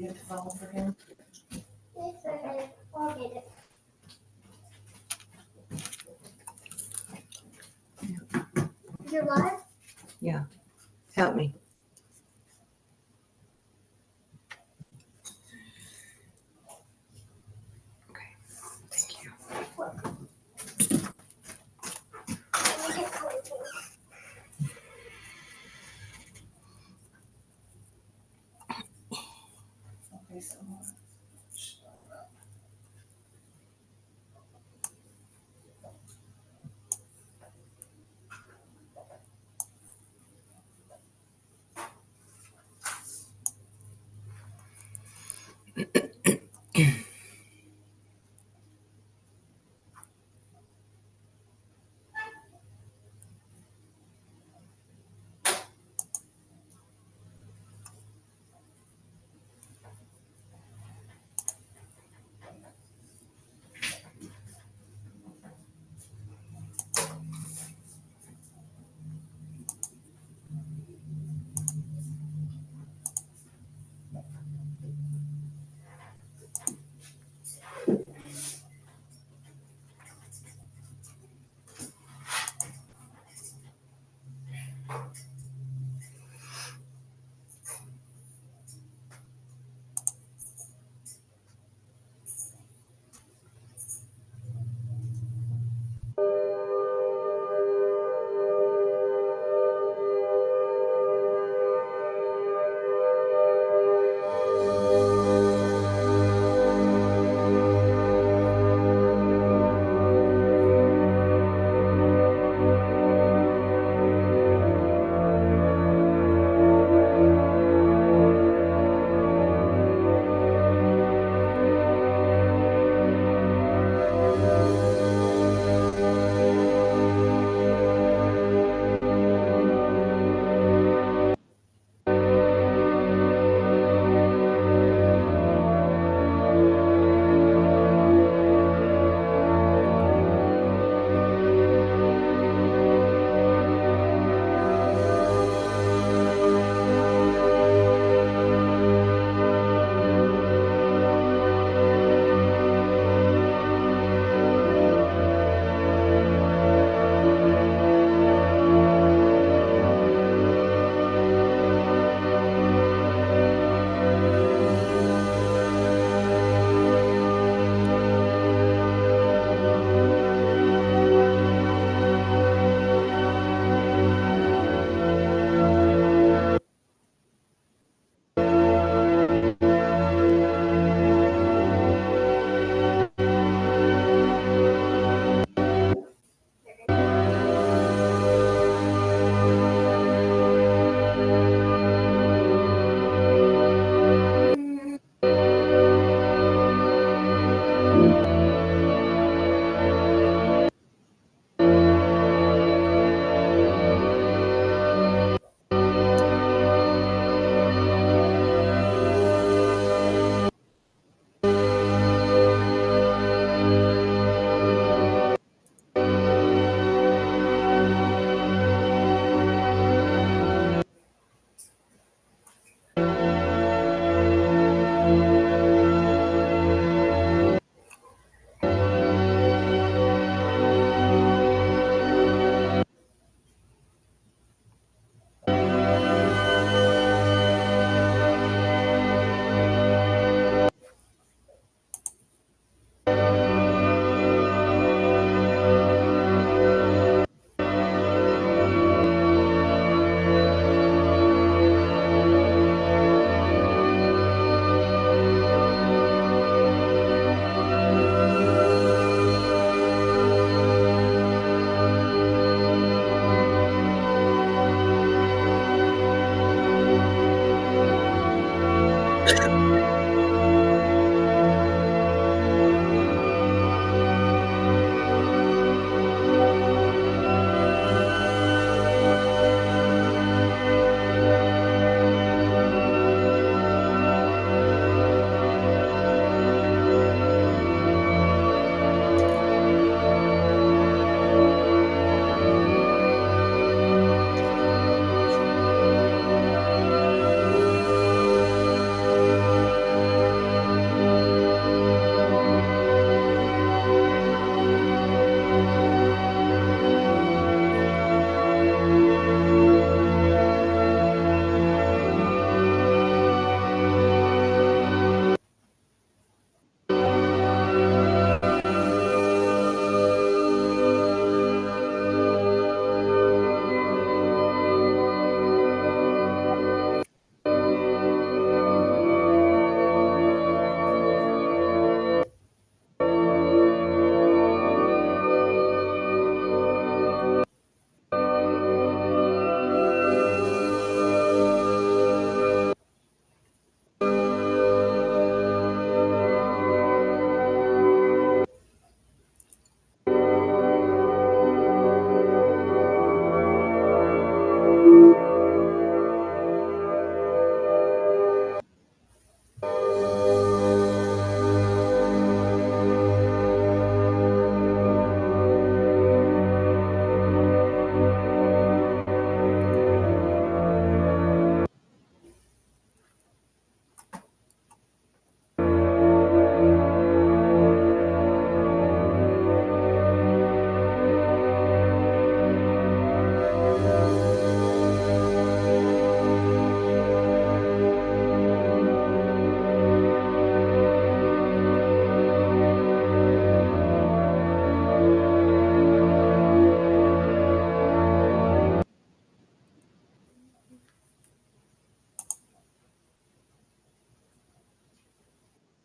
get the phone for him? Yes, sir. I'll get it. You're live? Help me. Okay. Thank you. Let me get closer. Okay, so.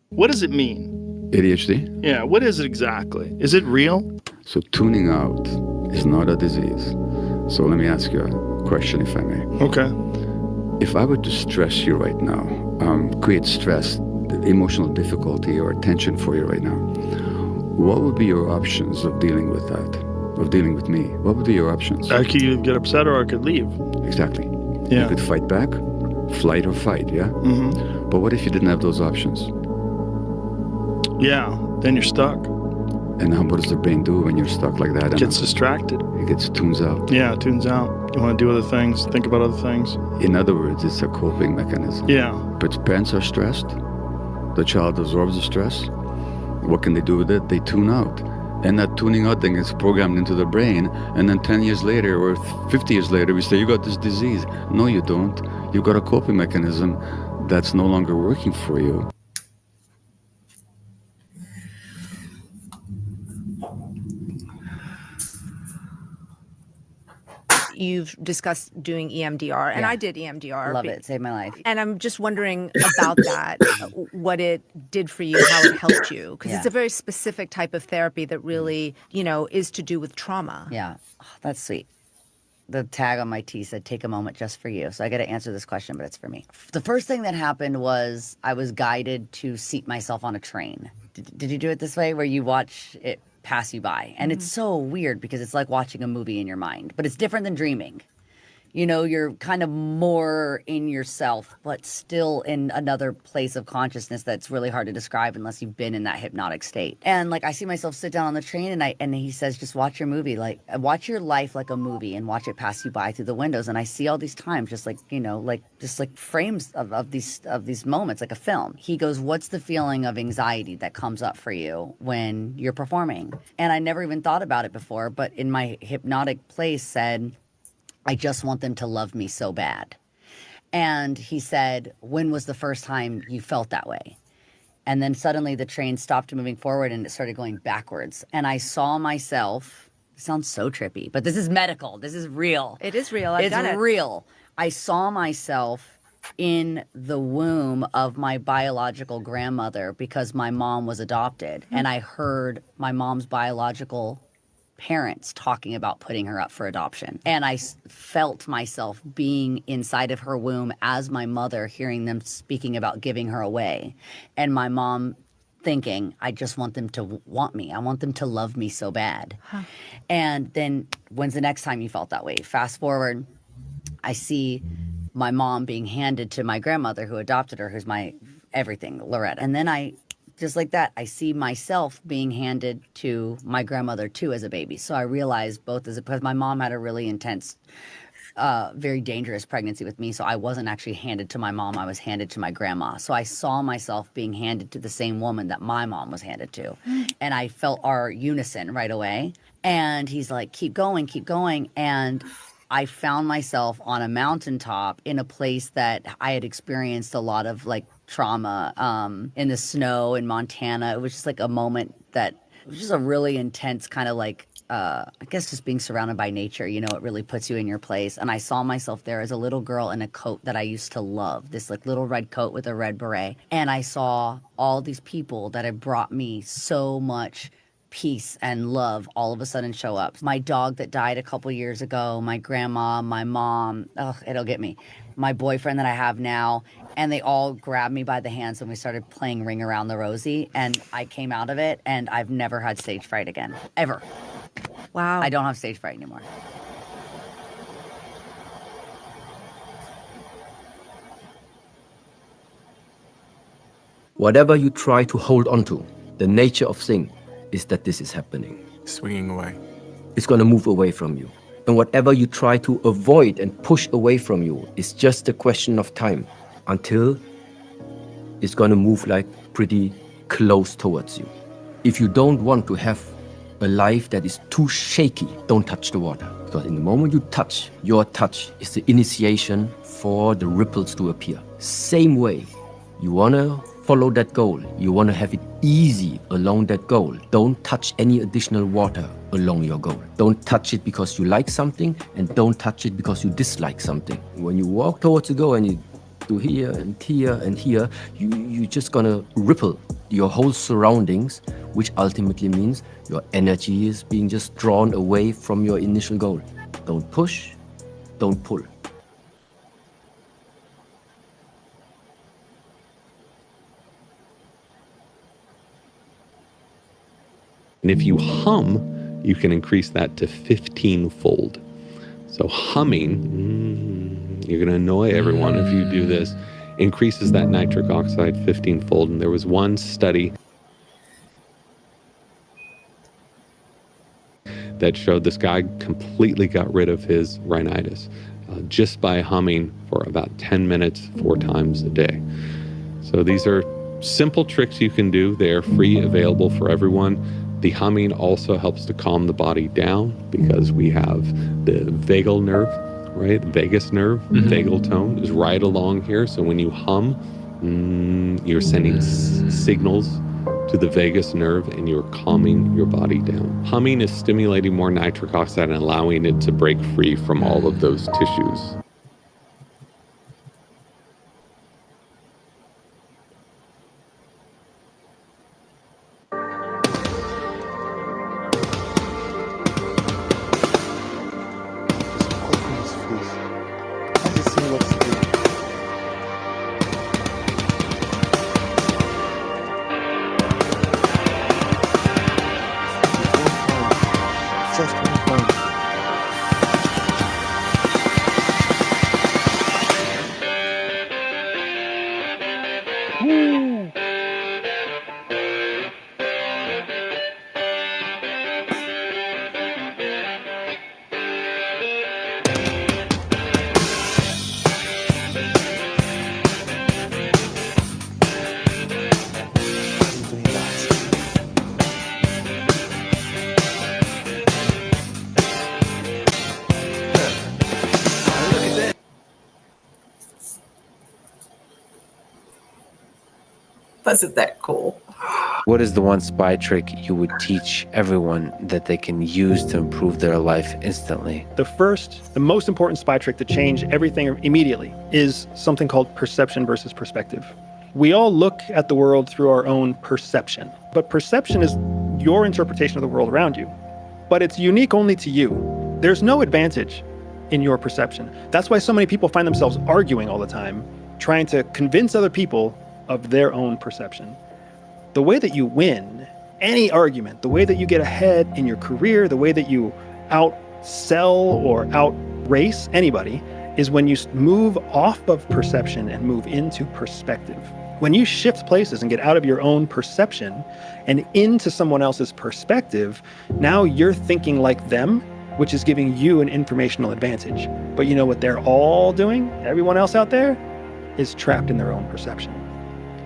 What does it mean? ADHD? Yeah, what is it exactly? Is it real? So tuning out is not a disease. So let me ask you a question, if I may. Okay. If I were to stress you right now, create stress, emotional difficulty or tension for you right now, what would be your options of dealing with that, of dealing with me? What would be your options? I could either get upset or I could leave. Exactly. Yeah. You could fight back, flight or fight, yeah? Mm-hmm. But what if you didn't have those options? Yeah, then you're stuck. And what does the brain do when you're stuck like that? It gets distracted. It gets tunes out. Yeah, it tunes out. You want to do other things, think about other things. In other words, it's a coping mechanism. Yeah. But parents are stressed. The child absorbs the stress. What can they do with it? They tune out. And that tuning out thing is programmed into the brain. And then 10 years later or 50 years later, we say, you got this disease. No, you don't. You've got a coping mechanism that's no longer working for you. You've discussed doing EMDR, and Yeah. I did EMDR. Love it. Saved my life. And I'm just wondering about that, what it did for you, how it helped you. Because it's Yeah. a very specific type of therapy that really, is to do with trauma. Yeah. Oh, that's sweet. The tag on my tee said, take a moment just for you. So I got to answer this question, but it's for me. The first thing that happened was I was guided to seat myself on a train. Did you do it this way where you watch it pass you by? And it's so weird because it's like watching a movie in your mind, but it's different than dreaming. You're kind of more in yourself, but still in another place of consciousness that's really hard to describe unless you've been in that hypnotic state. And I see myself sit down on the train and he says, just watch your movie, watch your life like a movie and watch it pass you by through the windows. And I see all these times, just frames of these moments, like a film. He goes, what's the feeling of anxiety that comes up for you when you're performing? And I never even thought about it before, but in my hypnotic place said, I just want them to love me so bad. And he said, when was the first time you felt that way? And then suddenly the train stopped moving forward and it started going backwards. And I saw myself, it sounds so trippy, but this is medical. This is real. It is real. I've done it. It's real. I saw myself in the womb of my biological grandmother because my mom was adopted. And I heard my mom's biological parents talking about putting her up for adoption. And I felt myself being inside of her womb as my mother, hearing them speaking about giving her away. And my mom thinking, I just want them to want me. I want them to love me so bad. Huh. And then when's the next time you felt that way? Fast forward, I see my mom being handed to my grandmother who adopted her, who's my everything, Loretta. And then just like that, I see myself being handed to my grandmother too as a baby. So I realized because my mom had a really intense, very dangerous pregnancy with me. So I wasn't actually handed to my mom. I was handed to my grandma. So I saw myself being handed to the same woman that my mom was handed to. And I felt our unison right away. And he's like, keep going, keep going. And I found myself on a mountaintop in a place that I had experienced a lot of trauma in the snow in Montana. It was just a moment that it was just a really intense kind of I guess just being surrounded by nature, it really puts you in your place. And I saw myself there as a little girl in a coat that I used to love, this little red coat with a red beret. And I saw all these people that had brought me so much peace and love all of a sudden show up. My dog that died a couple years ago, my grandma, my mom, it'll get me, my boyfriend that I have now, and they all grabbed me by the hands when we started playing Ring Around the Rosie, and I came out of it, and I've never had stage fright again, ever. Wow. I don't have stage fright anymore. Whatever you try to hold on to, the nature of thing is that this is happening. Swinging away. It's going to move away from you. And whatever you try to avoid and push away from you is just a question of time until it's going to move pretty close towards you. If you don't want to have a life that is too shaky, don't touch the water. Because in the moment you touch, your touch is the initiation for the ripples to appear. Same way, you want to follow that goal. You want to have it easy along that goal. Don't touch any additional water along your goal. Don't touch it because you like something, and don't touch it because you dislike something. When you walk towards the goal and you do here and here and here, you're just gonna ripple your whole surroundings, which ultimately means your energy is being just drawn away from your initial goal. Don't push, don't pull. And if you hum, you can increase that to 15-fold. So humming, you're going to annoy everyone if you do this, increases that nitric oxide 15-fold. And there was one study that showed this guy completely got rid of his rhinitis just by humming for about 10 minutes 4 times a day. So these are simple tricks you can do. They are free, available for everyone. The humming also helps to calm the body down because we have the vagal nerve, right? Vagus nerve, vagal tone is right along here. So when you hum, you're sending signals to the vagus nerve and you're calming your body down. Humming is stimulating more nitric oxide and allowing it to break free from all of those tissues. Wasn't that cool? What is the one spy trick you would teach everyone that they can use to improve their life instantly? The most important spy trick to change everything immediately is something called perception versus perspective. We all look at the world through our own perception, but perception is your interpretation of the world around you, but it's unique only to you. There's no advantage in your perception. That's why so many people find themselves arguing all the time, trying to convince other people of their own perception. The way that you win any argument, the way that you get ahead in your career, the way that you outsell or outrace anybody is when you move off of perception and move into perspective. When you shift places and get out of your own perception and into someone else's perspective, now you're thinking like them, which is giving you an informational advantage. But you know what they're all doing? Everyone else out there is trapped in their own perception,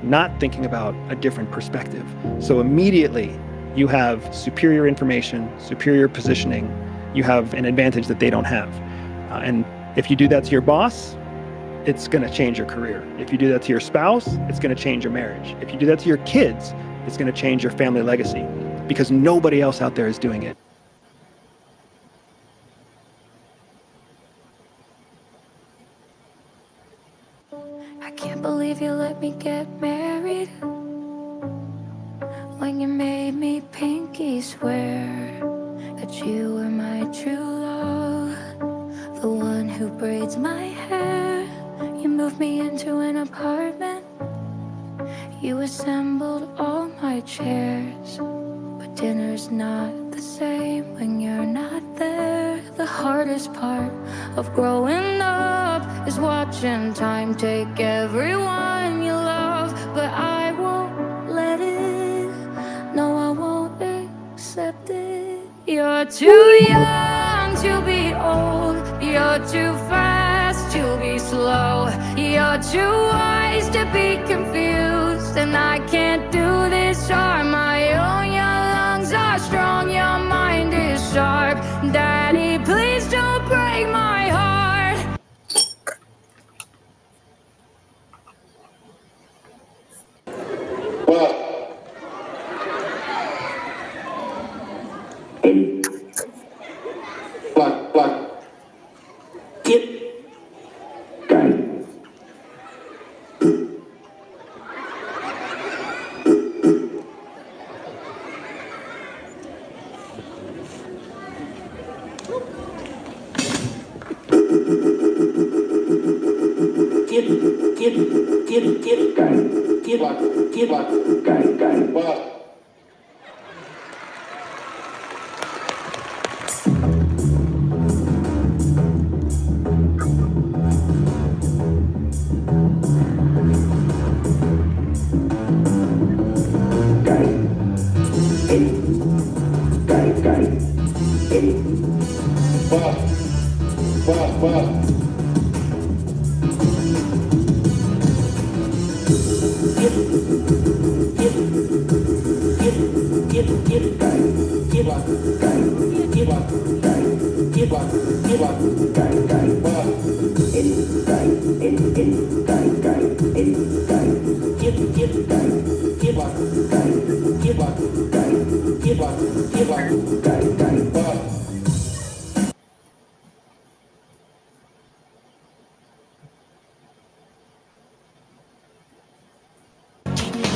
not thinking about a different perspective. So immediately you have superior information, superior positioning, you have an advantage that they don't have. And if you do that to your boss, it's gonna change your career. If you do that to your spouse, it's gonna change your marriage. If you do that to your kids, it's gonna change your family legacy because nobody else out there is doing it. I can't believe you let me get married when you made me pinky swear that you were my true love, the one who braids my hair. You moved me into an apartment, you assembled all my chairs, but dinner's not the same when you're not there. The hardest part of growing up is watching time take everyone you love, but I won't let it, no I won't accept it. You're too young to be old, you're too fast to be slow, you're too wise to be confused, and I can't do this on my own. Your lungs are strong, your mind is sharp, Daddy, please don't break my heart.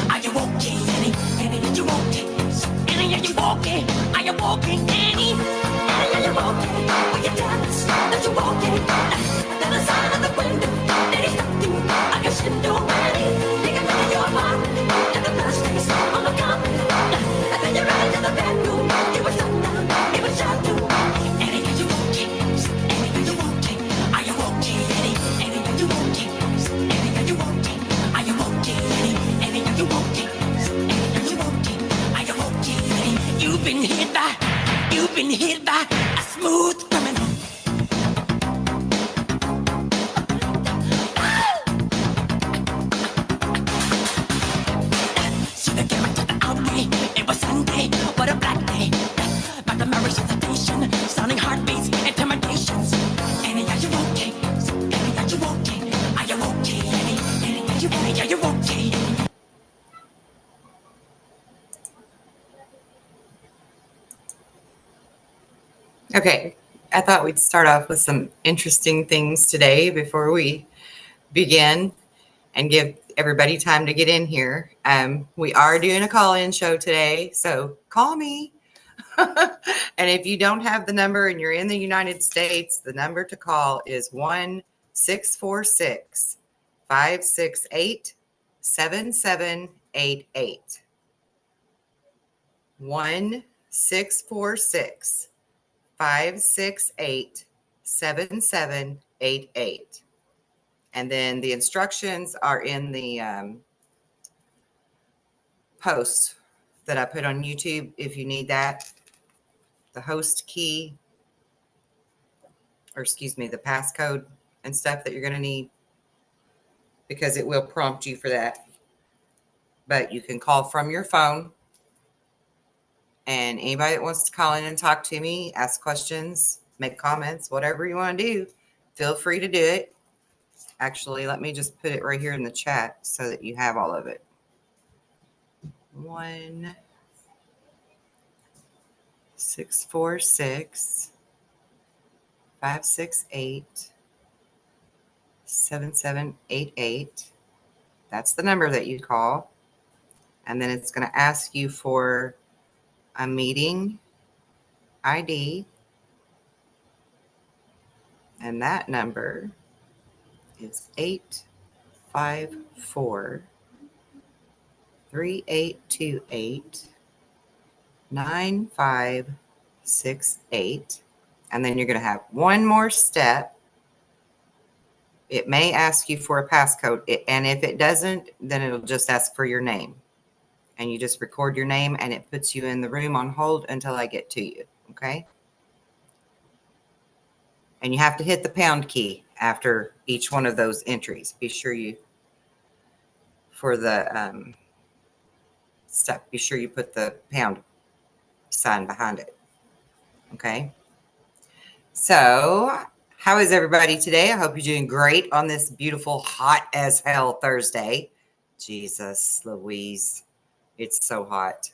Are you walking, Annie? Annie, are you walking? Annie, are you walking? Are you walking, Annie? Annie, are you walking? Will you tell us that you're walking? Then the sign of the window, then he's nothing. I guess you know, Annie. You can look at your heart, and the blood stains on the carpet. And then you run into the bedroom. It was sundown, it was shadow. Annie, are you walking? Annie, are you walking? Are you walking, Annie? Annie, are you walking? Annie, are you walking? Are you walking, Annie? Annie, are you walking? Annie, are you walking? Are you walking, Annie? You've been hit by a smooth criminal. See the camera to the outway. It was Sunday, what a black day. But the marriage hesitation, sounding heartbeats, intimidations. Annie, are you walking? Annie, are you walking? Are you walking, Annie? Annie, are you walking? Are you walking? Okay, I thought we'd start off with some interesting things today before we begin and give everybody time to get in here. We are doing a call-in show today, so call me. And if you don't have the number and you're in the United States, the number to call is 1-646-568-7788. 1-646-568-7788. And then the instructions are in the post that I put on YouTube if you need that. The host key, or excuse me, the passcode and stuff that you're going to need, because it will prompt you for that. But you can call from your phone. And anybody that wants to call in and talk to me, ask questions, make comments, whatever you want to do, feel free to do it. Actually, let me just put it right here in the chat so that you have all of it. 1-646-568-7788. That's the number that you call. And then it's going to ask you for a meeting ID. And that number is 854-3828-9568. And then you're going to have one more step. It may ask you for a passcode. And if it doesn't, then it'll just ask for your name. And you just record your name and it puts you in the room on hold until I get to you. Okay? And you have to hit the pound key after each one of those entries. Be sure you, for the step, be sure you put the pound sign behind it. Okay? So, how is everybody today? I hope you're doing great on this beautiful, hot as hell Thursday. Jesus Louise. It's so hot.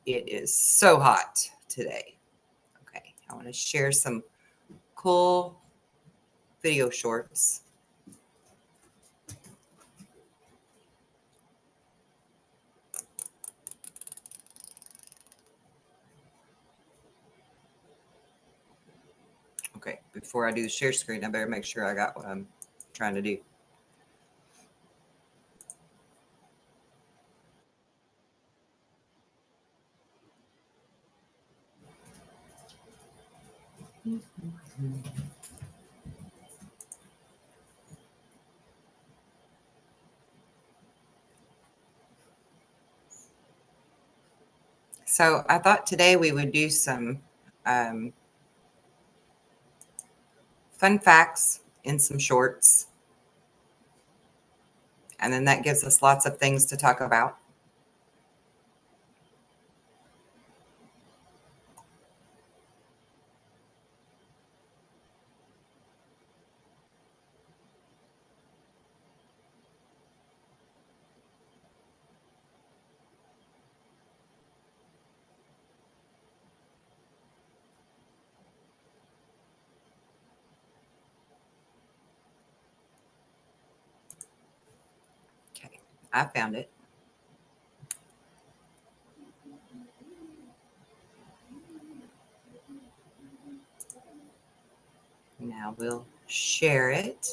It is so hot today. Okay, I want to share some cool video shorts. Okay, before I do the share screen, I better make sure I got what I'm trying to do. So I thought today we would do some fun facts in some shorts. And then that gives us lots of things to talk about. Okay, I found it. Now we'll share it.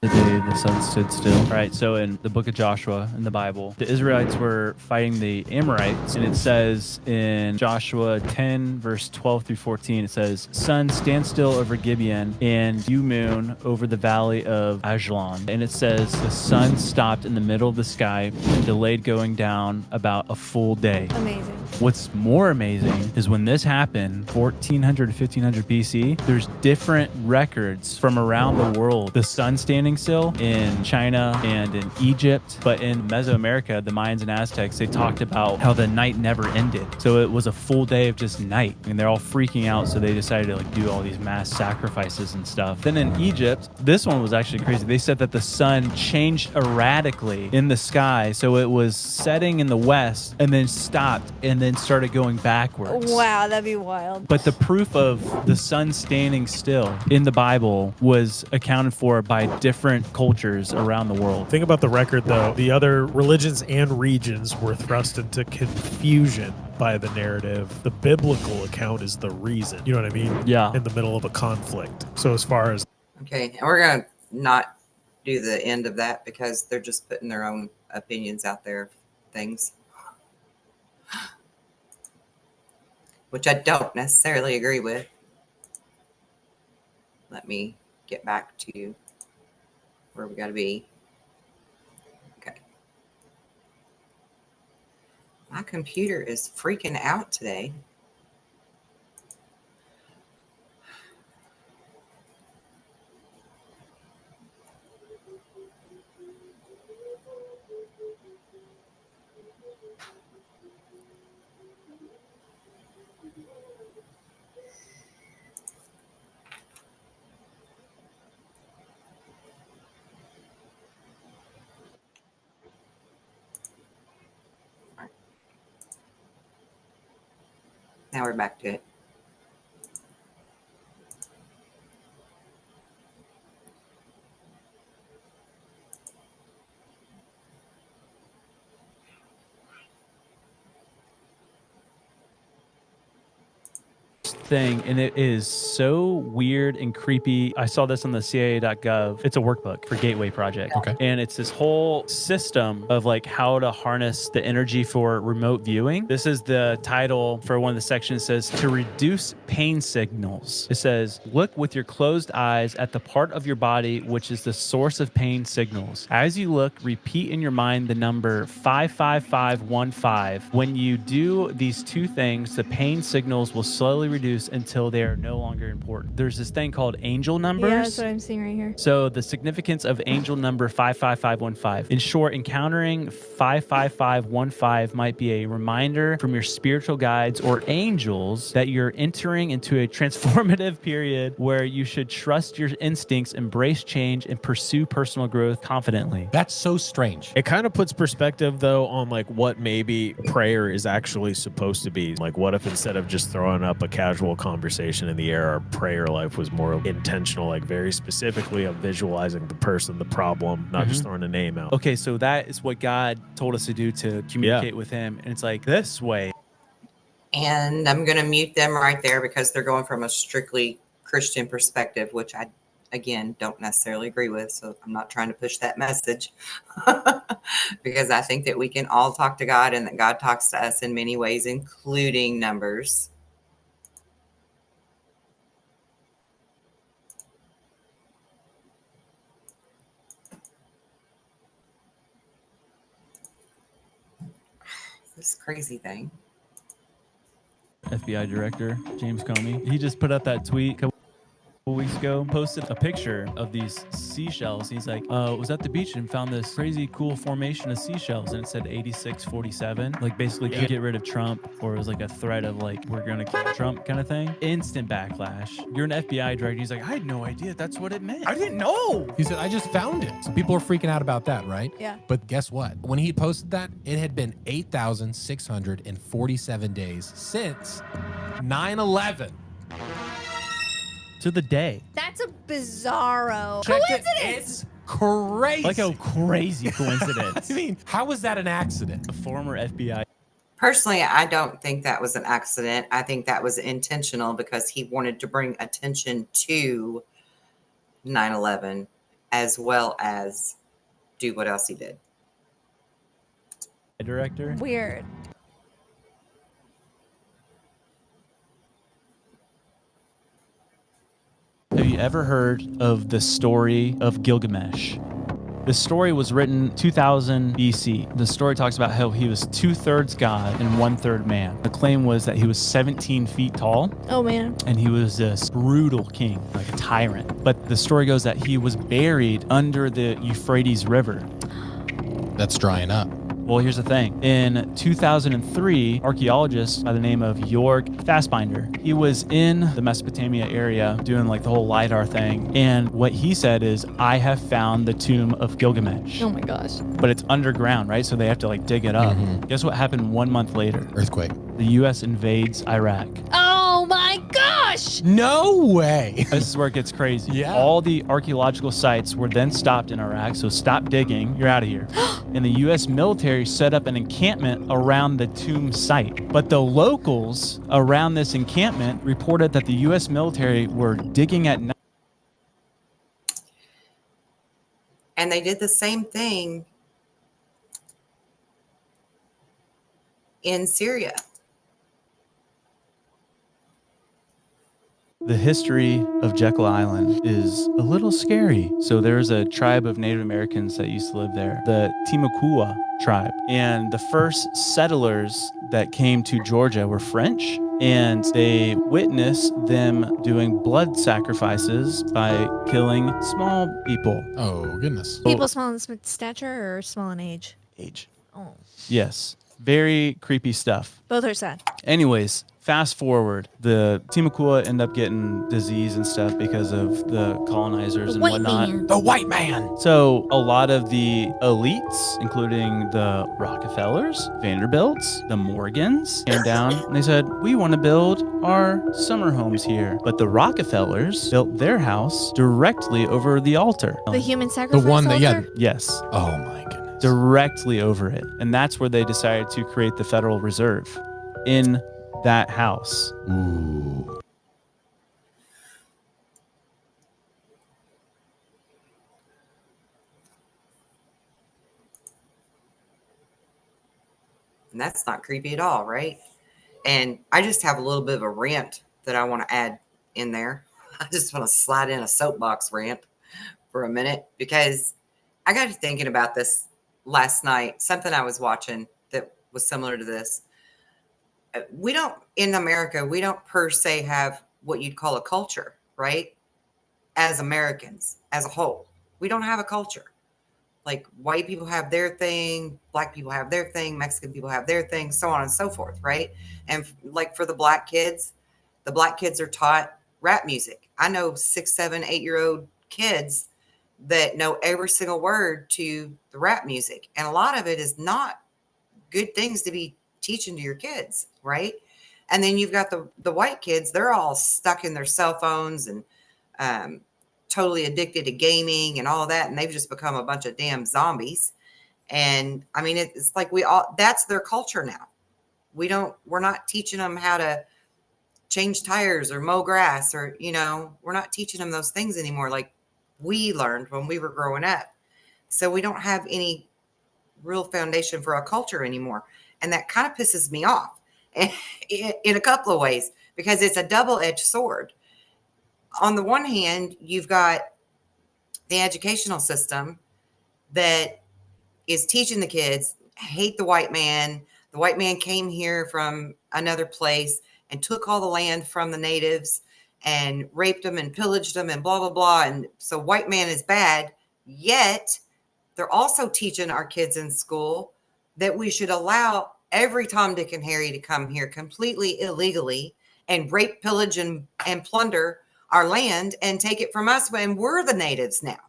The day the sun stood still. Right. So in the book of Joshua in the Bible, the Israelites were fighting the Amorites, and it says in Joshua 10, verse 12 through 14, it says, "Sun, stand still over Gibeon, and you, moon, over the valley of Ajalon." And it says the sun stopped in the middle of the sky and delayed going down about a full day. Amazing. What's more amazing is when this happened, 1400 to 1500 BC, there's different records from around the world. The sun standing still in China and in Egypt, but in Mesoamerica, the Mayans and Aztecs, they talked about how the night never ended. So it was a full day of just night, and they're all freaking out. So they decided to like do all these mass sacrifices and stuff. Then in Egypt, this one was actually crazy. They said that the sun changed erratically in the sky. So it was setting in the west and then stopped and then started going backwards. Wow, that'd be wild. But the proof of the sun standing still in the Bible was accounted for by different cultures around the world. Think about the record, though. The other religions and regions were thrust into confusion by the narrative. The biblical account is the reason. You know what I mean? Yeah. In the middle of a conflict. So as far as... Okay, and we're going to not do the end of that because they're just putting their own opinions out there of things, which I don't necessarily agree with. Let me get back to where we got to be. Okay. My computer is freaking out today. Now we're back to it. Thing, and it is so weird and creepy. I saw this on the CIA.gov. It's a workbook for Gateway Project. Okay. And it's this whole system of like how to harness the energy for remote viewing. This is the title for one of the sections. It says to reduce pain signals. It says, look with your closed eyes at the part of your body which is the source of pain signals. As you look, repeat in your mind the number 55515. When you do these two things, the pain signals will slowly reduce until they are no longer important. There's this thing called angel numbers. Yeah, that's what I'm seeing right here. So the significance of angel number 55515. In short, encountering 55515 might be a reminder from your spiritual guides or angels that you're entering into a transformative period where you should trust your instincts, embrace change, and pursue personal growth confidently. That's so strange. It kind of puts perspective, though, on like what maybe prayer is actually supposed to be. Like, what if instead of just throwing up a casual actual conversation in the air. Our prayer life was more intentional, like very specifically of visualizing the person, the problem, not just throwing a name out. Okay, so that is what God told us to do, to communicate with him. And it's like this way. And I'm going to mute them right there because they're going from a strictly Christian perspective, which I, again, don't necessarily agree with. So I'm not trying to push that message because I think that we can all talk to God and that God talks to us in many ways, including numbers. This crazy thing. FBI director James Comey, he just put up that tweet a couple weeks ago, posted a picture of these seashells. He's like, was at the beach and found this crazy cool formation of seashells, and it said 8647, like basically to get rid of Trump, or it was like a threat of like, we're gonna kill Trump kind of thing. Instant backlash. You're an FBI director. He's like, I had no idea that's what it meant. I didn't know. He said, I just found it. So people are freaking out about that, right? Yeah. But guess what? When he posted that, it had been 8,647 days since 9/11. To the day. That's a bizarro Check it. coincidence. It's crazy. Like a crazy coincidence. I mean, how was that an accident? A former FBI. Personally, I don't think that was an accident. I think that was intentional because he wanted to bring attention to 9/11 as well as do what else he did. Director. Weird. Have you ever heard of the story of Gilgamesh? The story was written 2000 BC. The story talks about how he was 2/3 God and 1/3 man. The claim was that he was 17 feet tall. Oh, man. And he was this brutal king, like a tyrant. But the story goes that he was buried under the Euphrates River. That's drying up. Well, here's the thing. In 2003, archaeologist by the name of Jörg Fassbinder, he was in the Mesopotamia area doing like the whole LiDAR thing. And what he said is, I have found the tomb of Gilgamesh. Oh my gosh. But it's underground, right? So they have to like dig it up. Guess what happened 1 month later? Earthquake. The U.S. invades Iraq. Oh my gosh. No way. This is where it gets crazy. Yeah. All the archaeological sites were then stopped in Iraq. So stop digging. You're out of here. And the U.S. military set up an encampment around the tomb site. But the locals around this encampment reported that the U.S. military were digging at night. And they did the same thing in Syria. The history of Jekyll Island is a little scary. So there's a tribe of Native Americans that used to live there, the Timucua tribe. And the first settlers that came to Georgia were French. And they witnessed them doing blood sacrifices by killing small people. Oh, goodness. People small in stature or small in age? Age. Oh. Yes. Very creepy stuff. Both are sad. Anyways, fast forward, the Timucua end up getting disease and stuff because of the colonizers and whatnot. The white man. So a lot of the elites, including the Rockefellers, Vanderbilts, the Morgans, came down and they said, we want to build our summer homes here. But the Rockefellers built their house directly over the altar. The human sacrifice The one that, yeah. altar? Yes. Oh my goodness. Directly over it. And that's where they decided to create the Federal Reserve in that house. Ooh. And that's not creepy at all, right? And I just have a little bit of a rant that I want to add in there. I just want to slide in a soapbox rant for a minute because I got to thinking about this last night, something I was watching that was similar to this. We don't, in America, we don't per se have what you'd call a culture, right? As Americans, as a whole, we don't have a culture. Like white people have their thing, black people have their thing, Mexican people have their thing, so on and so forth, right? And like for the black kids are taught rap music. I know 6, 7, 8-year-old kids that know every single word to the rap music. And a lot of it is not good things to be teaching to your kids, right? And then you've got the white kids, they're all stuck in their cell phones and totally addicted to gaming and all of that. And they've just become a bunch of damn zombies. And I mean, it's like that's their culture now. We're not teaching them how to change tires or mow grass or, we're not teaching them those things anymore. Like we learned when we were growing up. So we don't have any real foundation for our culture anymore. And that kind of pisses me off in a couple of ways, because it's a double-edged sword. On the one hand, you've got the educational system that is teaching the kids, hate the white man. The white man came here from another place and took all the land from the natives and raped them and pillaged them and blah, blah, blah. And so white man is bad. Yet they're also teaching our kids in school that we should allow every Tom, Dick, and Harry to come here completely illegally and rape, pillage, and plunder our land and take it from us when we're the natives now.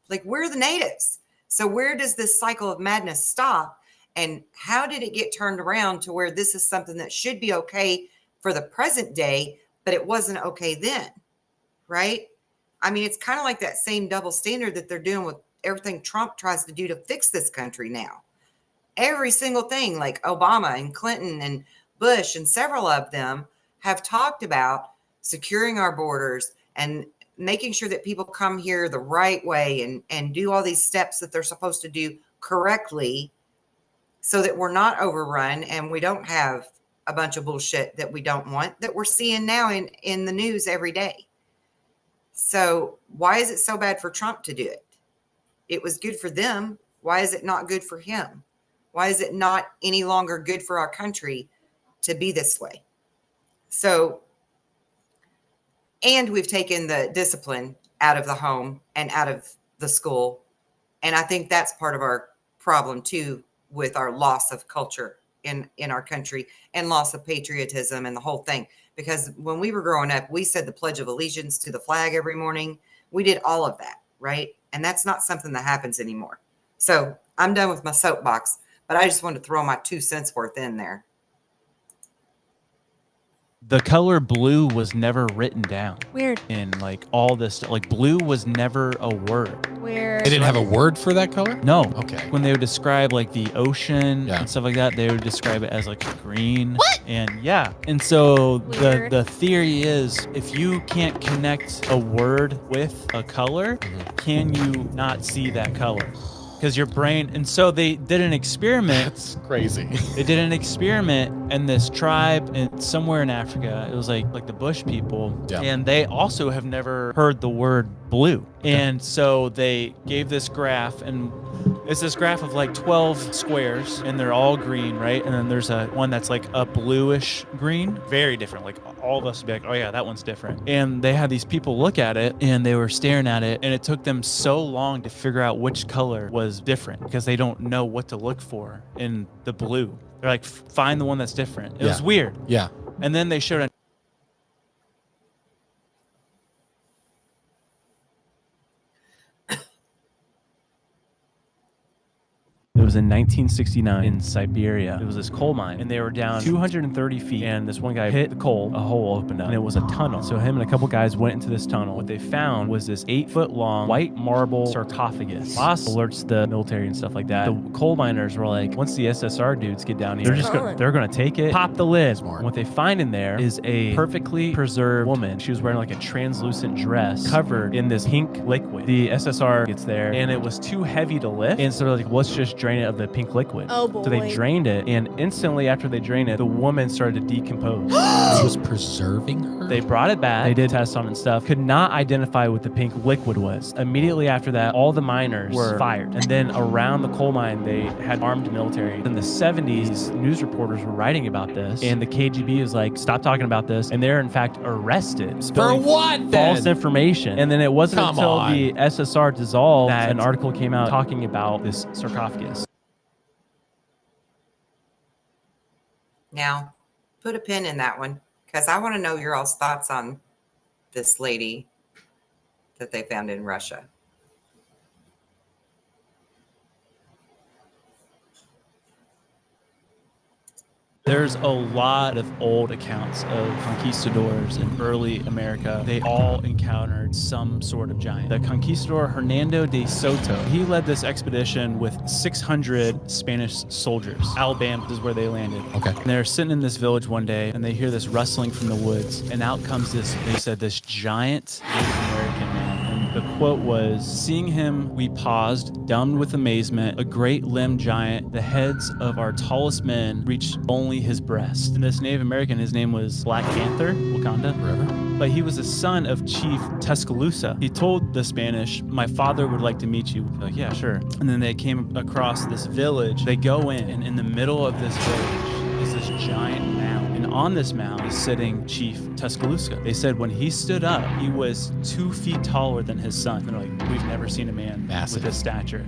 Like, we're the natives. So where does this cycle of madness stop? And how did it get turned around to where this is something that should be okay for the present day, but it wasn't okay then, right? I mean, it's kind of like that same double standard that they're doing with everything Trump tries to do to fix this country now. Every single thing, like Obama and Clinton and Bush and several of them have talked about securing our borders and making sure that people come here the right way and do all these steps that they're supposed to do correctly so that we're not overrun and we don't have a bunch of bullshit that we don't want that we're seeing now in the news every day. So why is it so bad for Trump to do it? It was good for them. Why is it not good for him? Why is it not any longer good for our country to be this way? So, and we've taken the discipline out of the home and out of the school. And I think that's part of our problem too, with our loss of culture in our country and loss of patriotism and the whole thing. Because when we were growing up, we said the Pledge of Allegiance to the flag every morning. We did all of that, right? And that's not something that happens anymore. So I'm done with my soapbox, but I just wanted to throw my 2 cents worth in there. The color blue was never written down. Weird. In like all this, like blue was never a word. Weird. They didn't have a word for that color? No. Okay. When they would describe like the ocean Yeah. and stuff like that, they would describe it as like green. What? And yeah. And so the theory is if you can't connect a word with a color, can you not see that color? Because your brain, and so they did an experiment. That's crazy. They did an experiment in this tribe in somewhere in Africa. It was like the Bush people, Yeah. and they also have never heard the word blue. Okay. And so they gave this graph, and it's this graph of like 12 squares, and they're all green, right? And then there's one that's like a bluish green, very different. Like all of us would be like, oh yeah, that one's different. And they had these people look at it, and they were staring at it, and it took them so long to figure out which color was different because they don't know what to look for in the blue. They're like, find the one that's different. It was weird. Yeah. And then they showed It was in 1969 in Siberia. It was this coal mine, and they were down 230 feet, and this one guy hit the coal, a hole opened up, and it was a tunnel. So him and a couple guys went into this tunnel. What they found was this 8-foot-long white marble sarcophagus. Lost alerts the military and stuff like that. The coal miners were like, once the SSR dudes get down here, they're gonna take it, pop the lid. And what they find in there is a perfectly preserved woman. She was wearing like a translucent dress covered in this pink liquid. The SSR gets there, and it was too heavy to lift, and so they're like, let's just drain it of the pink liquid. Oh, boy. So they drained it, and instantly after they drained it, the woman started to decompose. It was preserving her? They brought it back. They did tests on it and stuff. Could not identify what the pink liquid was. Immediately after that, all the miners were fired. And then around the coal mine, they had armed military. In the 70s, news reporters were writing about this, and the KGB was like, stop talking about this. And they're in fact arrested. For what then? False information. And then it wasn't Come until on. the SSR dissolved that an article came out talking about this sarcophagus. Now, put a pin in that one because I want to know your all's thoughts on this lady that they found in Russia. There's a lot of old accounts of conquistadors in early America. They all encountered some sort of giant. The conquistador Hernando de Soto, he led this expedition with 600 Spanish soldiers. Alabama is where they landed. Okay. And they're sitting in this village one day and they hear this rustling from the woods, and out comes this giant Native American man. The quote was, "Seeing him, we paused, dumb with amazement. A great limbed giant, the heads of our tallest men reached only his breast." And this Native American, his name was Black Panther, Wakanda. Forever. But he was the son of Chief Tuscaloosa. He told the Spanish, "My father would like to meet you." They're like, "Yeah, sure." And then they came across this village. They go in, and in the middle of this village is this giant mound. And on this mound is sitting Chief Tuscaloosa. They said when he stood up, he was 2 feet taller than his son. They're like, "We've never seen a man Massive. with this stature."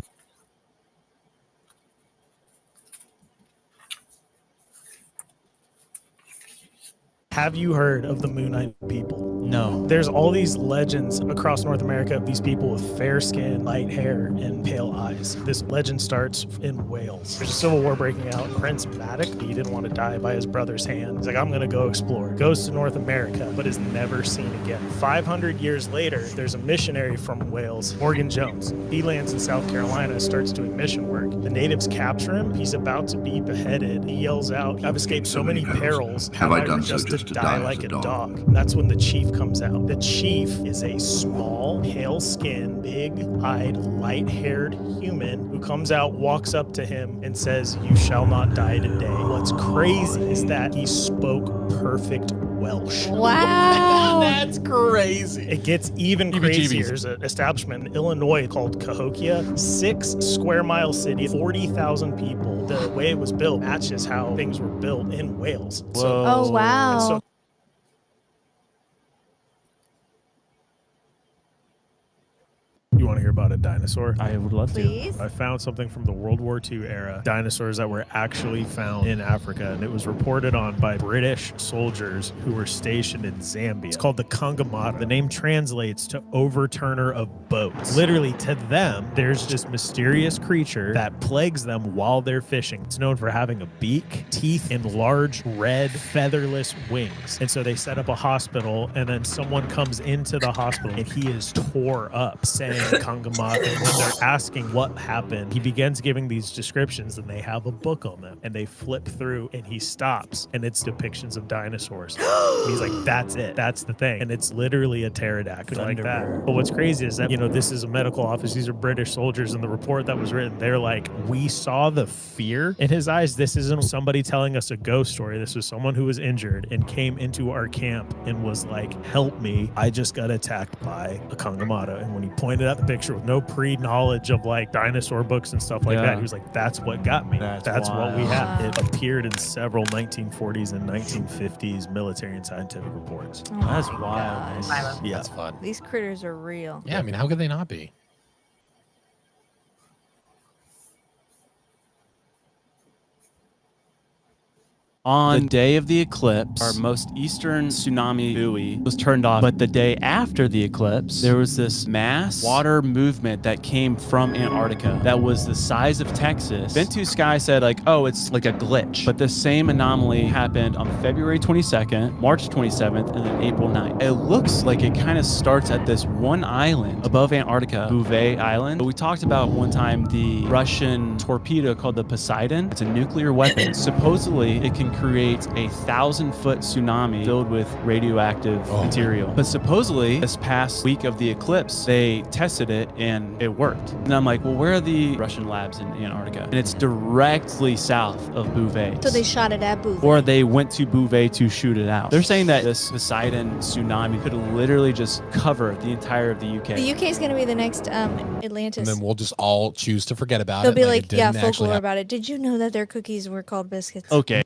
Have you heard of the Moonite people? No. There's all these legends across North America of these people with fair skin, light hair, and pale eyes. This legend starts in Wales. There's a civil war breaking out. Prince Madoc, he didn't want to die by his brother's hand. He's like, I'm going to go explore. Goes to North America, but is never seen again. 500 years later, there's a missionary from Wales, Morgan Jones. He lands in South Carolina, starts doing mission work. The natives capture him. He's about to be beheaded. He yells out, "I've escaped so many perils. Have I done so just to die like a dog?" That's when the chief comes out. The chief is a small, pale-skinned, big-eyed, light-haired human who comes out, walks up to him, and says, "You shall not die today." What's crazy is that he spoke perfect Welsh. Wow. That's crazy. It gets even crazier. There's an establishment in Illinois called Cahokia, 6 square mile city, 40,000 people. The way it was built matches how things were built in Wales. Whoa. Oh, wow. And so you want to hear about a dinosaur? I would love to. Please. I found something from the World War II era, dinosaurs that were actually found in Africa, and it was reported on by British soldiers who were stationed in Zambia. It's called the Kongamata. The name translates to overturner of boats. Literally, to them, there's this mysterious creature that plagues them while they're fishing. It's known for having a beak, teeth, and large red featherless wings. And so they set up a hospital, and then someone comes into the hospital, and he is tore up, saying Kongamata. And when they're asking what happened, he begins giving these descriptions, and they have a book on them, and they flip through, and he stops, and it's depictions of dinosaurs. And he's like, that's it. That's the thing. And it's literally a pterodactyl like that. But what's crazy is that, this is a medical office. These are British soldiers, and the report that was written, they're like, we saw the fear in his eyes. This isn't somebody telling us a ghost story. This was someone who was injured and came into our camp and was like, help me. I just got attacked by a Kongamata. And when he pointed out the picture with no pre-knowledge of like dinosaur books and stuff like that, he was like, that's what got me. That's what we have. It appeared in several 1940s and 1950s military and scientific reports. Oh That's my wild. gosh. Yeah. That's fun. These critters are real. Yeah, I mean, how could they not be? On the day of the eclipse, our most eastern tsunami buoy was turned off. But the day after the eclipse, there was this mass water movement that came from Antarctica that was the size of Texas. Ventu Sky said oh, it's like a glitch. But the same anomaly happened on February 22nd, March 27th, and then April 9th. It looks like it kind of starts at this one island above Antarctica, Bouvet Island. But we talked about one time the Russian torpedo called the Poseidon. It's a nuclear weapon. Supposedly, it can create a 1,000-foot tsunami filled with radioactive material. But supposedly, this past week of the eclipse, they tested it and it worked. And I'm like, well, where are the Russian labs in Antarctica? And it's directly south of Bouvet. So they shot it at Bouvet. Or they went to Bouvet to shoot it out. They're saying that this Poseidon tsunami could literally just cover the entire of the UK. The UK is going to be the next Atlantis. And then we'll just all choose to forget about They'll it. be it like, didn't yeah, actually folklore happen. about it. Did you know that their cookies were called biscuits? Okay.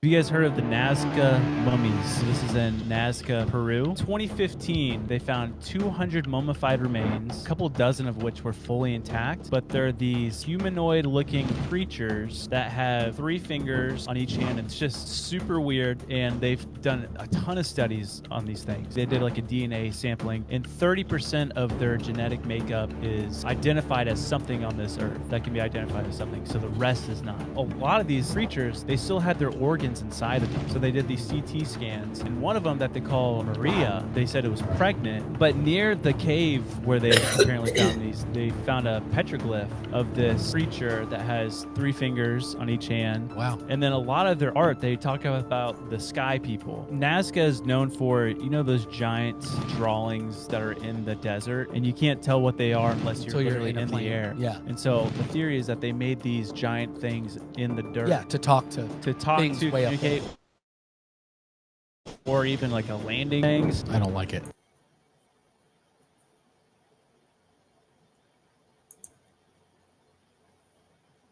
Have you guys heard of the Nazca mummies? This is in Nazca, Peru. 2015, they found 200 mummified remains, a couple dozen of which were fully intact, but they're these humanoid-looking creatures that have 3 fingers on each hand. It's just super weird, and they've done a ton of studies on these things. They did like a DNA sampling, and 30% of their genetic makeup is identified as something on this earth that can be identified as something, so the rest is not. A lot of these creatures, they still had their organs inside of them. So they did these CT scans, and one of them that they call Maria, they said it was pregnant, but near the cave where they apparently found these, they found a petroglyph of this creature that has 3 fingers on each hand. Wow. And then a lot of their art, they talk about the sky people. Nazca is known for, you know, those giant drawings that are in the desert, and you can't tell what they are unless you're Until you're literally in a in the plane. air. Yeah. And so the theory is that they made these giant things in the dirt. Yeah, to talk to things to way up communicate, or even like a landing things. I don't like it.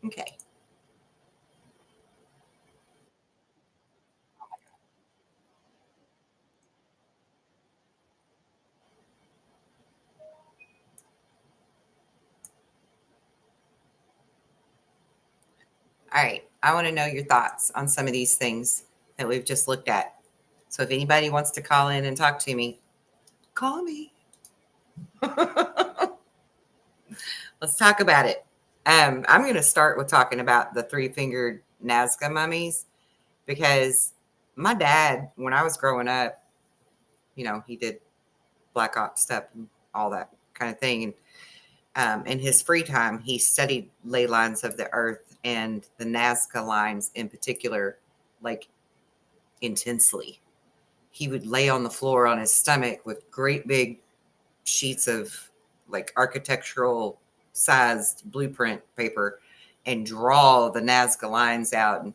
Okay. All right. I want to know your thoughts on some of these things that we've just looked at. So if anybody wants to call in and talk to me, call me. Let's talk about it. I'm going to start with talking about the 3-fingered Nazca mummies, because my dad, when I was growing up, you know, he did Black Ops stuff and all that kind of thing. And in his free time, he studied ley lines of the earth and the Nazca lines in particular, like intensely. He would lay on the floor on his stomach with great big sheets of like architectural sized blueprint paper and draw the Nazca lines out and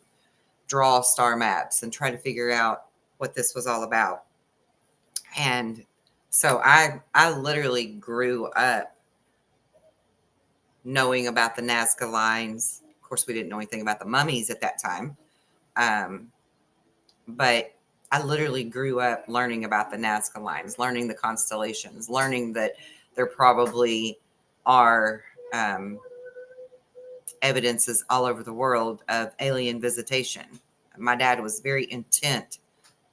draw star maps and try to figure out what this was all about. And so I literally grew up knowing about the Nazca lines. Of course, we didn't know anything about the mummies at that time. But I literally grew up learning about the Nazca lines, learning the constellations, learning that there probably are evidences all over the world of alien visitation. My dad was very intent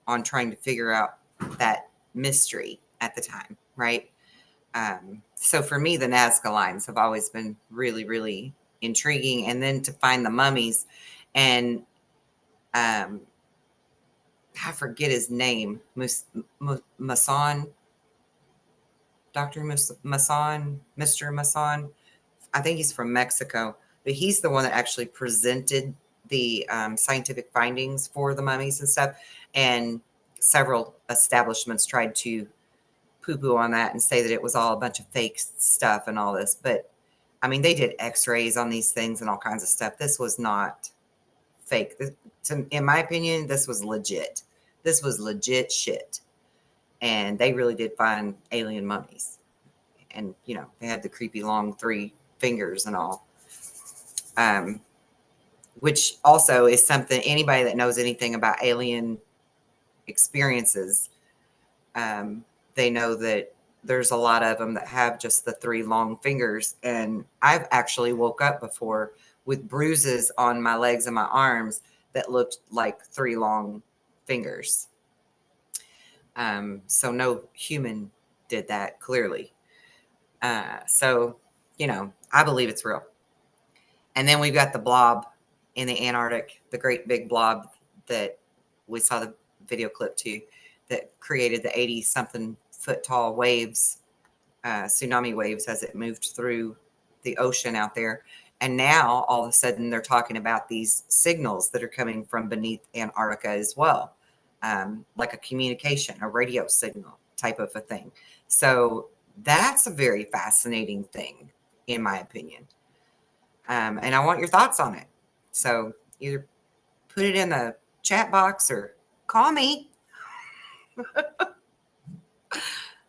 on trying to figure out that mystery at the time, right? So for me, the Nazca lines have always been really, really intriguing. And then to find the mummies, and I forget his name, Masson, Dr. Masson, Mr. Masson. I think he's from Mexico, but he's the one that actually presented the scientific findings for the mummies and stuff. And several establishments tried to poo-poo on that and say that it was all a bunch of fake stuff and all this. But I mean, they did x-rays on these things and all kinds of stuff. This was not fake. In my opinion, this was legit. This was legit shit. And they really did find alien mummies. And, you know, they had the creepy long 3 fingers and all. Which also is something, anybody that knows anything about alien experiences, they know that there's a lot of them that have just the 3 long fingers. And I've actually woke up before with bruises on my legs and my arms that looked like 3 long fingers. So no human did that, clearly. So, you know, I believe it's real. And then we've got the blob in the Antarctic, the great big blob that we saw the video clip to, that created the 80-something foot tall waves, tsunami waves, as it moved through the ocean out there. And now all of a sudden they're talking about these signals that are coming from beneath Antarctica as well, like a communication, a radio signal type of a thing. So that's a very fascinating thing, in my opinion. And I want your thoughts on it. So either put it in the chat box or call me.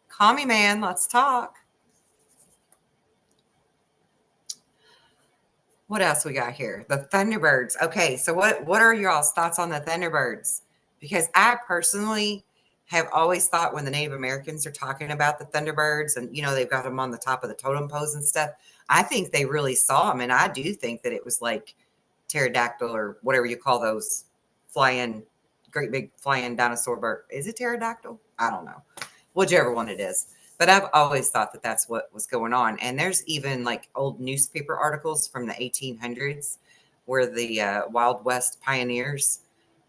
Call me, man. Let's talk. What else we got here? The Thunderbirds. Okay, so what are y'all's thoughts on the Thunderbirds? Because I personally have always thought when the Native Americans are talking about the Thunderbirds and, you know, they've got them on the top of the totem poles and stuff, I think they really saw them. And I do think that it was like pterodactyl or whatever you call those flying, great big flying dinosaur bird. Is it pterodactyl? I don't know. Whichever one it is. But I've always thought that that's what was going on. And there's even like old newspaper articles from the 1800s where the Wild West pioneers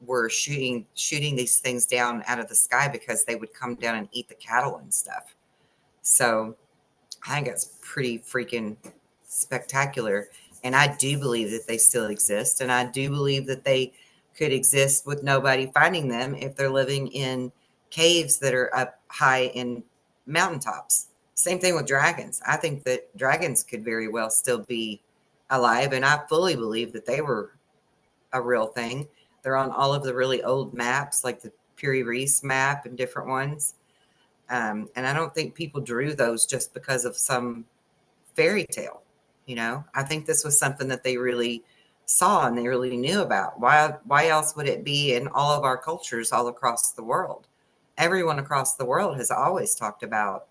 were shooting these things down out of the sky because they would come down and eat the cattle and stuff. So I think it's pretty freaking spectacular. And I do believe that they still exist. And I do believe that they could exist with nobody finding them if they're living in caves that are up high in mountaintops. Same thing with dragons. I think that dragons could very well still be alive. And I fully believe that they were a real thing. They're on all of the really old maps, like the Piri Reis map and different ones. And I don't think people drew those just because of some fairy tale. You know, I think this was something that they really saw and they really knew about. Why else would it be in all of our cultures all across the world? Everyone across the world has always talked about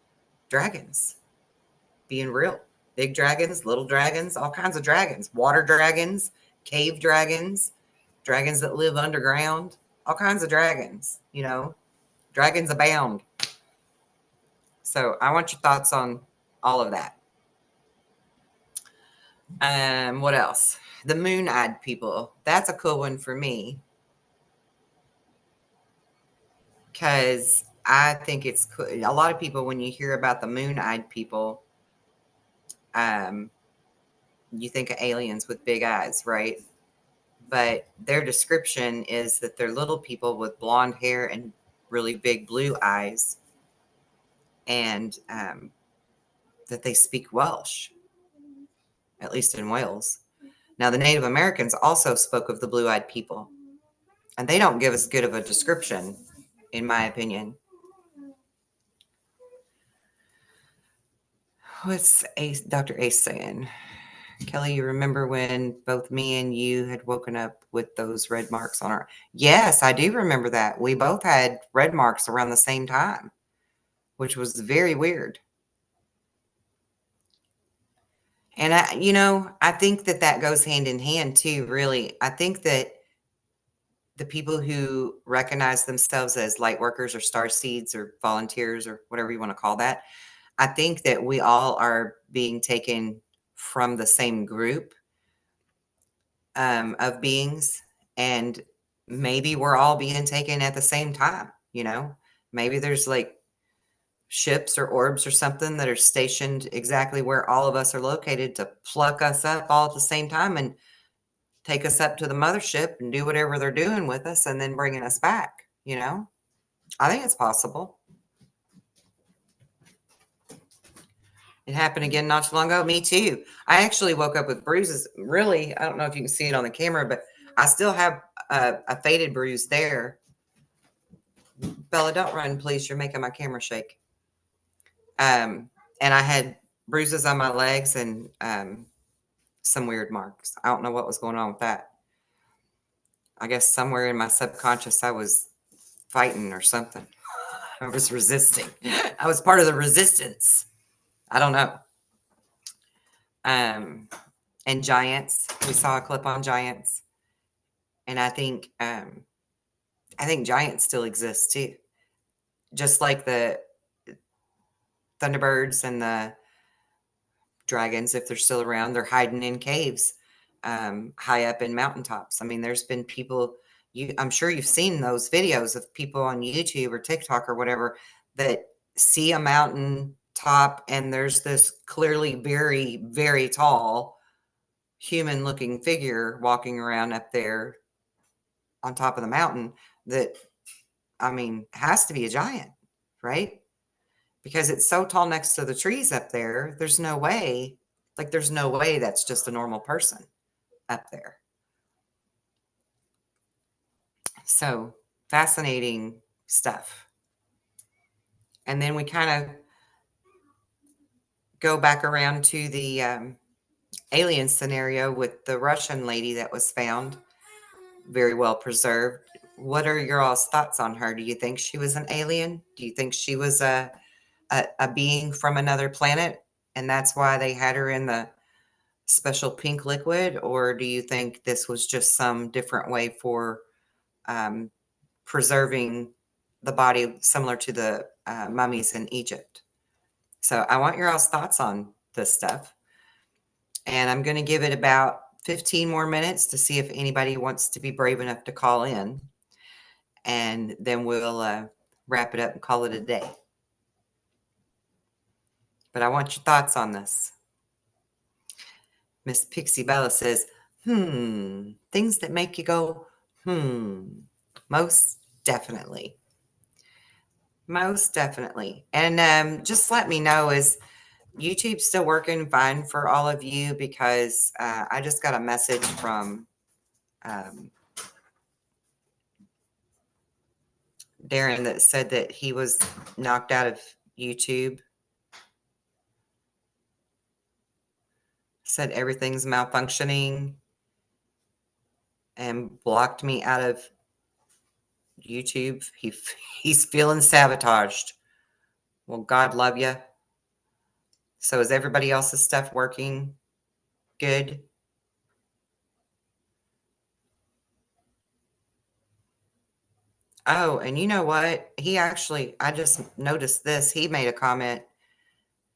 dragons being real. Big dragons, little dragons, all kinds of dragons, water dragons, cave dragons, dragons that live underground, all kinds of dragons, you know, dragons abound. So I want your thoughts on all of that. What else? The moon-eyed people. That's a cool one for me. Because I think it's cool. A lot of people, when you hear about the moon-eyed people, you think of aliens with big eyes, right? But their description is that they're little people with blonde hair and really big blue eyes, and that they speak Welsh, at least in Wales. Now, the Native Americans also spoke of the blue-eyed people, and they don't give as good of a description, in my opinion. What's Dr. Ace saying? Kelly, you remember when both me and you had woken up with those red marks on our... Yes, I do remember that. We both had red marks around the same time, which was very weird. And I think that goes hand in hand too, really. I think that the people who recognize themselves as light workers or star seeds or volunteers or whatever you want to call that, I think that we all are being taken from the same group of beings, and maybe we're all being taken at the same time. You know, maybe there's like ships or orbs or something that are stationed exactly where all of us are located to pluck us up all at the same time and take us up to the mothership and do whatever they're doing with us and then bringing us back. You know, I think it's possible. It happened again not too long ago. Me too. I actually woke up with bruises. Really, I don't know if you can see it on the camera, but I still have a faded bruise there. Bella, don't run, please. You're making my camera shake. And I had bruises on my legs and some weird marks. I don't know what was going on with that. I guess somewhere in my subconscious, I was fighting or something. I was resisting. I was part of the resistance. I don't know. And giants. We saw a clip on giants. And I think giants still exist too. Just like the Thunderbirds and the dragons, if they're still around, they're hiding in caves high up in mountaintops. I mean, there's been people, I'm sure you've seen those videos of people on YouTube or TikTok or whatever that see a mountain top and there's this clearly very, very tall human looking figure walking around up there on top of the mountain that, I mean, has to be a giant, right? Because it's so tall next to the trees up there. There's no way that's just a normal person up there. So fascinating stuff. And then we kind of go back around to the alien scenario with the Russian lady that was found, very well preserved. What are your all's thoughts on her? Do you think she was an alien? Do you think she was a being from another planet, and that's why they had her in the special pink liquid? Or do you think this was just some different way for preserving the body, similar to the mummies in Egypt? So I want your all's thoughts on this stuff. And I'm going to give it about 15 more minutes to see if anybody wants to be brave enough to call in. And then we'll wrap it up and call it a day. But I want your thoughts on this. Miss Pixie Bella says, things that make you go, most definitely. Most definitely. And just let me know, is YouTube still working fine for all of you? Because I just got a message from Darren that said that he was knocked out of YouTube. Said everything's malfunctioning and blocked me out of YouTube. He's feeling sabotaged. Well, God love you. So is everybody else's stuff working good? Oh, and you know what? I just noticed this. He made a comment.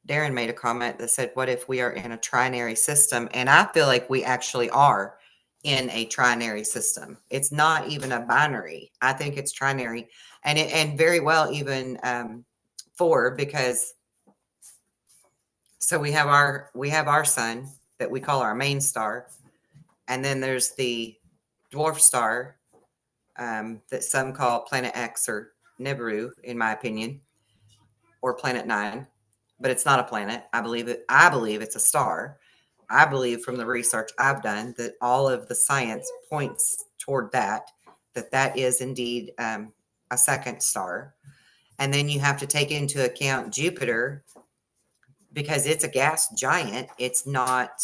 Darren made a comment that said, what if we are in a trinary system? And I feel like we actually are in a trinary system. It's not even a binary. I think it's trinary, and very well even four, because so we have our sun that we call our main star, and then there's the dwarf star that some call Planet X or Nibiru, in my opinion, or Planet 9, but it's not a planet. I believe it's a star. I believe from the research I've done that all of the science points toward that is indeed a second star. And then you have to take into account Jupiter, because it's a gas giant. It's not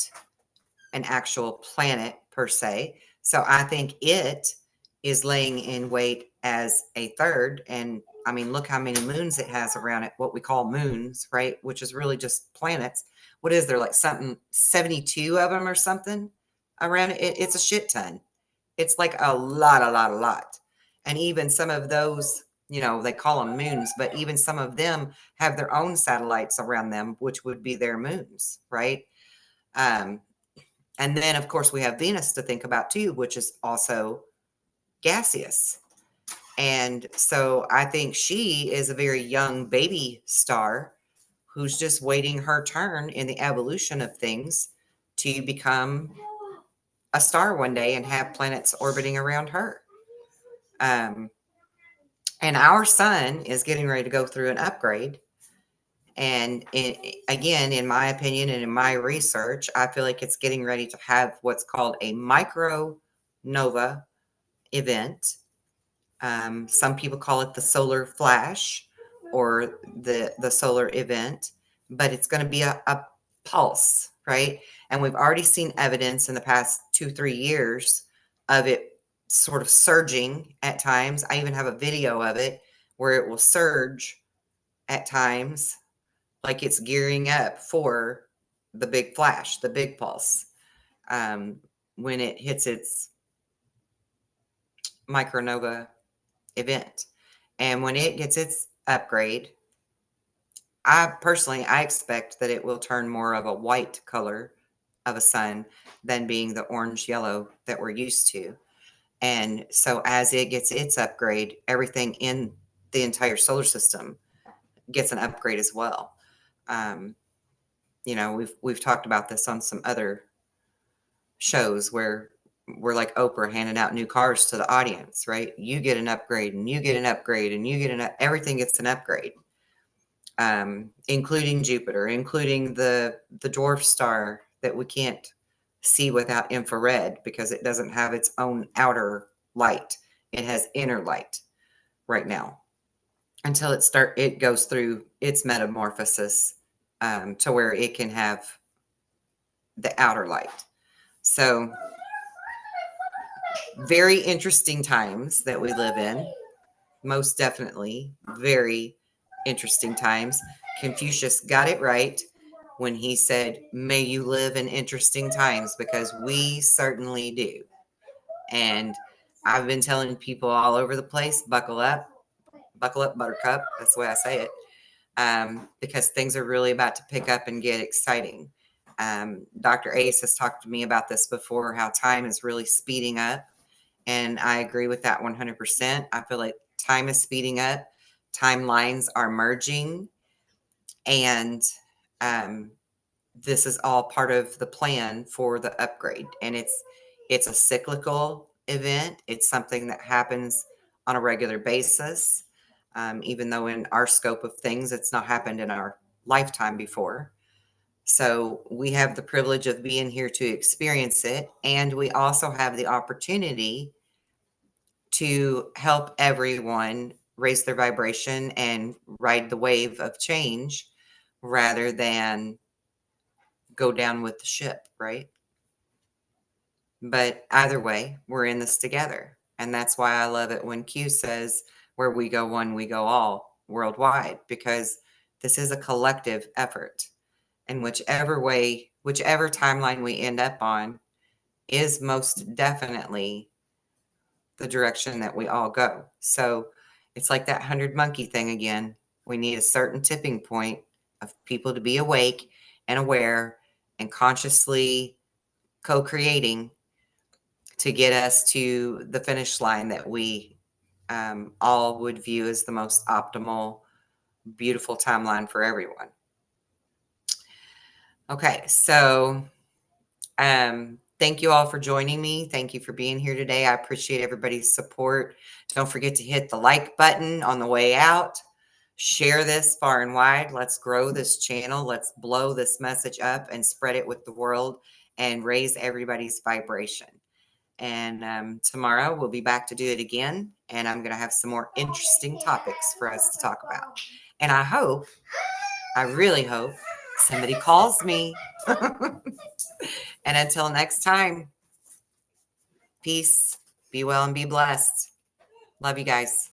an actual planet per se. So I think it is laying in wait as a third. And I mean, look how many moons it has around it, what we call moons, right? Which is really just planets. What is there, like something 72 of them or something around it? It's a shit ton. It's like a lot. And even some of those, they call them moons, but even some of them have their own satellites around them, which would be their moons, right? And then, of course, we have Venus to think about too, which is also gaseous. And so I think she is a very young baby star who's just waiting her turn in the evolution of things to become a star one day and have planets orbiting around her. And our sun is getting ready to go through an upgrade. And again, in my opinion and in my research, I feel like it's getting ready to have what's called a micronova event. Some people call it the solar flash or the solar event, but it's going to be a pulse, right? And we've already seen evidence in the past 2-3 years of it sort of surging at times. I even have a video of it where it will surge at times, like it's gearing up for the big flash, the big pulse, when it hits its micronova event. And when it gets its upgrade, I expect that it will turn more of a white color of a sun than being the orange yellow that we're used to. And so as it gets its upgrade, everything in the entire solar system gets an upgrade as well. We've talked about this on some other shows where we're like Oprah handing out new cars to the audience, right? You get an upgrade and you get an upgrade and you get everything gets an upgrade, including Jupiter, including the dwarf star that we can't see without infrared because it doesn't have its own outer light. It has inner light right now until it goes through its metamorphosis to where it can have the outer light. So very interesting times that we live in. Most definitely very interesting times. Confucius got it right when he said, may you live in interesting times, because we certainly do. And I've been telling people all over the place, buckle up, buttercup. That's the way I say it. Because things are really about to pick up and get exciting. Dr. Ace has talked to me about this before, how time is really speeding up. And I agree with that 100%. I feel like time is speeding up. Timelines are merging. And this is all part of the plan for the upgrade. And it's a cyclical event. It's something that happens on a regular basis. Even though in our scope of things, it's not happened in our lifetime before. So we have the privilege of being here to experience it. And we also have the opportunity to help everyone raise their vibration and ride the wave of change rather than go down with the ship, right? But either way, we're in this together. And that's why I love it when Q says, where we go one, we go all, worldwide, because this is a collective effort. And whichever way, whichever timeline we end up on is most definitely the direction that we all go. So it's like that 100 monkey thing again. We need a certain tipping point of people to be awake and aware and consciously co-creating to get us to the finish line that we all would view as the most optimal, beautiful timeline for everyone. Okay, so thank you all for joining me. Thank you for being here today. I appreciate everybody's support. Don't forget to hit the like button on the way out. Share this far and wide. Let's grow this channel. Let's blow this message up and spread it with the world and raise everybody's vibration. And tomorrow we'll be back to do it again. And I'm going to have some more interesting topics for us to talk about. And I hope, I really hope, somebody calls me. And until next time, peace, be well, and be blessed. Love you guys.